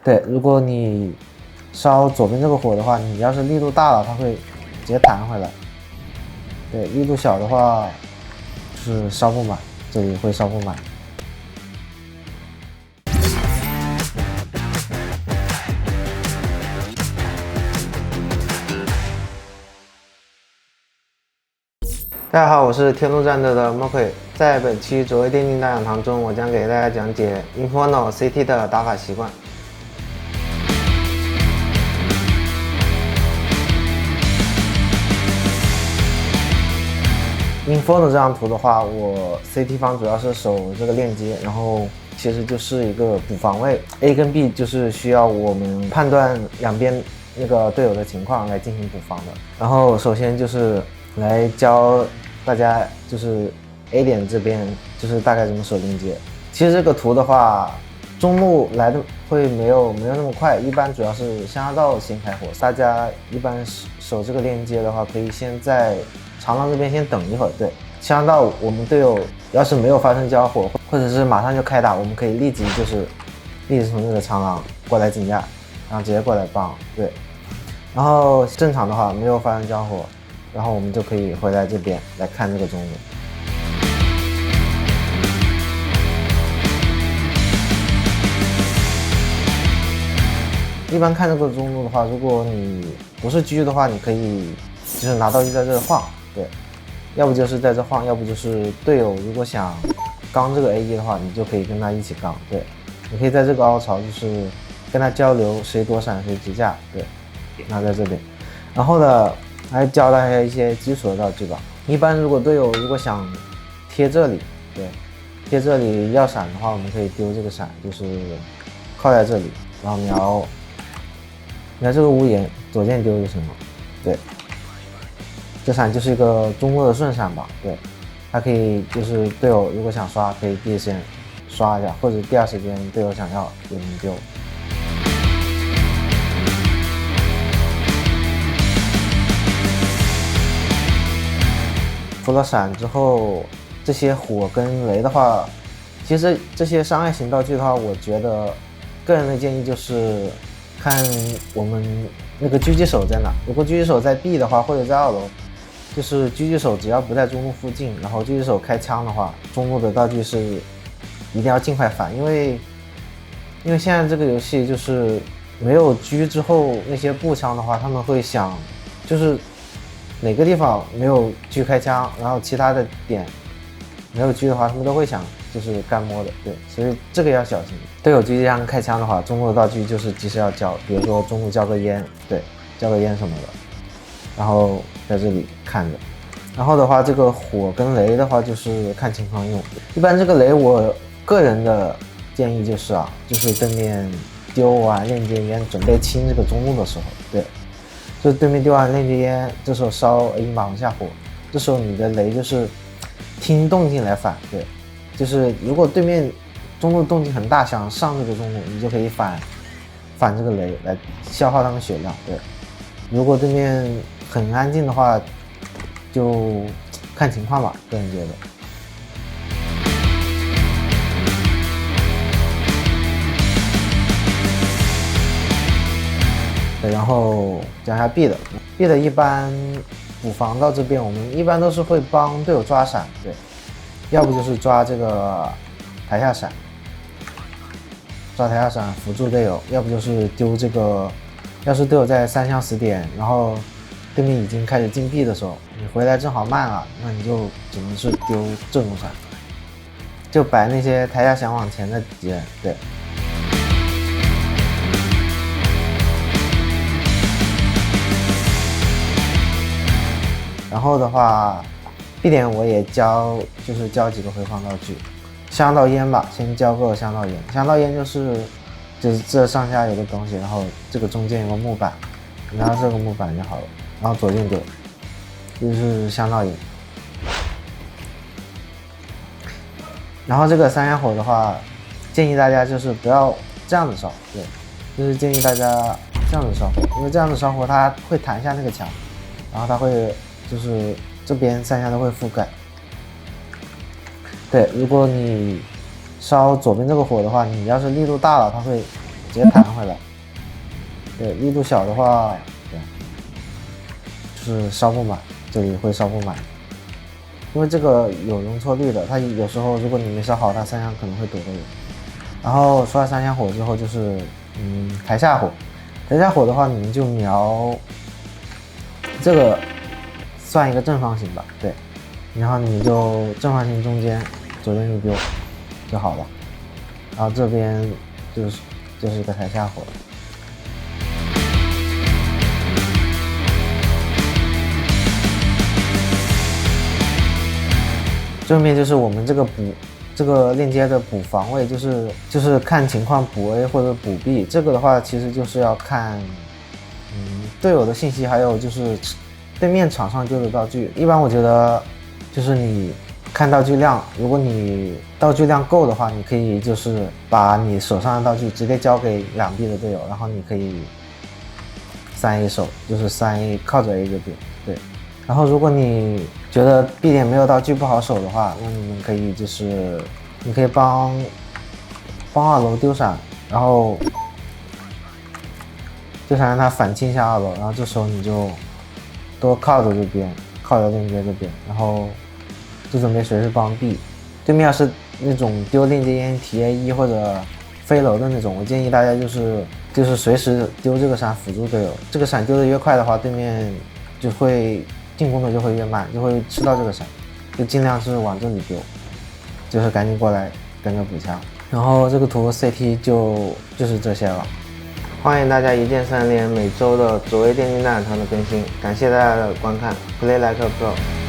对，如果你烧左边这个火的话，你要是力度大了，它会直接弹回来。对，力度小的话就是烧不满，这里会烧不满。大家好，我是天路战队的莫奎。在本期卓越电竞大讲堂中，我将给大家讲解 Inferno CT 的打法习惯。Inferno 这张图的话，我 CT 方主要是守这个链接，然后其实就是一个补防位 ，A 跟 B 就是需要我们判断两边那个队友的情况来进行补防的。然后首先就是来教大家就是 A 点这边就是大概怎么守链接。其实这个图的话，中路来的会没有那么快，一般主要是香蕉道先开火。大家一般守这个链接的话，可以先在长廊这边先等一会儿。对，香蕉道我们队友要是没有发生交火，或者是马上就开打，我们可以立即从这个长廊过来竞价，然后直接过来帮。对，然后正常的话没有发生交火，然后我们就可以回来这边来看这个中路。一般看这个中路的话，如果你不是狙的话，你可以就是拿道具在这晃，对，要不就是在这晃，要不就是队友如果想刚这个 A1 的话，你就可以跟他一起刚，对，你可以在这个凹槽就是跟他交流，谁躲闪谁直架，对，拿在这边。然后呢，来教大家一些基础的道具吧。一般如果队友如果想贴这里，对，贴这里要闪的话，我们可以丢这个闪，就是靠在这里，然后瞄这个屋檐，左键丢就行了。对，这闪就是一个中路的顺闪吧。对，它可以就是队友如果想刷，可以第一时间刷一下，或者第二时间队友想要也能丢。除了闪之后，这些火跟雷的话，其实这些伤害型道具的话，我觉得个人的建议就是看我们那个狙击手在哪。如果狙击手在 B 的话，或者在2楼，就是狙击手只要不在中路附近，然后狙击手开枪的话，中路的道具是一定要尽快反，因为现在这个游戏就是没有狙之后那些步枪的话，他们会想就是哪个地方没有狙开枪，然后其他的点没有狙的话，他们都会想就是干摸的，对，所以这个要小心。队友狙击枪开枪的话，中路的道具就是及时要交，比如说中路交个烟，对，交个烟什么的，然后在这里看着。然后的话，这个火跟雷的话就是看情况用。一般这个雷我个人的建议就是就是对面丢完链接烟准备清这个中路的时候，对。就对面丢完链接烟，这时候烧 A1马上下火，这时候你的雷就是听动静来反，对，就是如果对面中路动静很大，想上这个中路，你就可以反这个雷来消耗他们血量，对。如果对面很安静的话，就看情况吧，个人觉得。对，然后讲一下 B 的一般补防到这边，我们一般都是会帮队友抓闪，对，要不就是抓这个台下闪，抓台下闪辅助队友，要不就是丢这个，要是队友在3项死点，然后对面已经开始进 B 的时候，你回来正好慢了，那你就只能是丢这种闪，就摆那些台下想往前的敌人，对。然后的话 ，B 点我也就是教几个回防道具，香道烟吧，先教个香道烟。香道烟就是这上下有个东西，然后这个中间有个木板，拿这个木板就好了，然后左键丢，就是香道烟。然后这个三元火的话，建议大家就是不要这样子烧，对，就是建议大家这样子烧火，因为这样子烧火它会弹一下那个墙，然后它会。就是这边3下都会覆盖。对，如果你烧左边这个火的话，你要是力度大了，它会直接弹回来。对，力度小的话，对，就是烧不满，这里会烧不满，因为这个有容错率的，它有时候如果你没烧好，它三枪可能会躲得远。然后刷三枪火之后就是台下火，台下火的话你们就瞄这个算一个正方形吧，对，然后你们就正方形中间左右一丢就好了，然后这边就是一个台下火。正面就是我们这个链接的补防位，就是看情况补 A 或者补 B， 这个的话其实就是要看队友的信息，还有就是对面场上丢的道具。一般我觉得就是你看道具量，如果你道具量够的话，你可以就是把你手上的道具直接交给两 B 的队友，然后你可以3A 手，就是3A 靠着 A 就对，对。然后如果你觉得 B 点没有道具不好守的话，那你们可以就是你可以帮2楼丢闪，然后丢闪让他反清一下2楼，然后这时候你就多靠着这边，靠着链接这边，然后就准备随时帮 B。对面要是那种丢链接烟体 A1 或者飞楼的那种，我建议大家就是随时丢这个闪辅助队友，这个闪丢的越快的话，对面就会进攻的就会越慢，就会吃到这个闪，就尽量是往这里丢，就是赶紧过来跟着补枪。然后这个图 CT 就是这些了。欢迎大家一键3连每周的左卫电竞大讲堂的更新，感谢大家的观看 ，Play like a pro。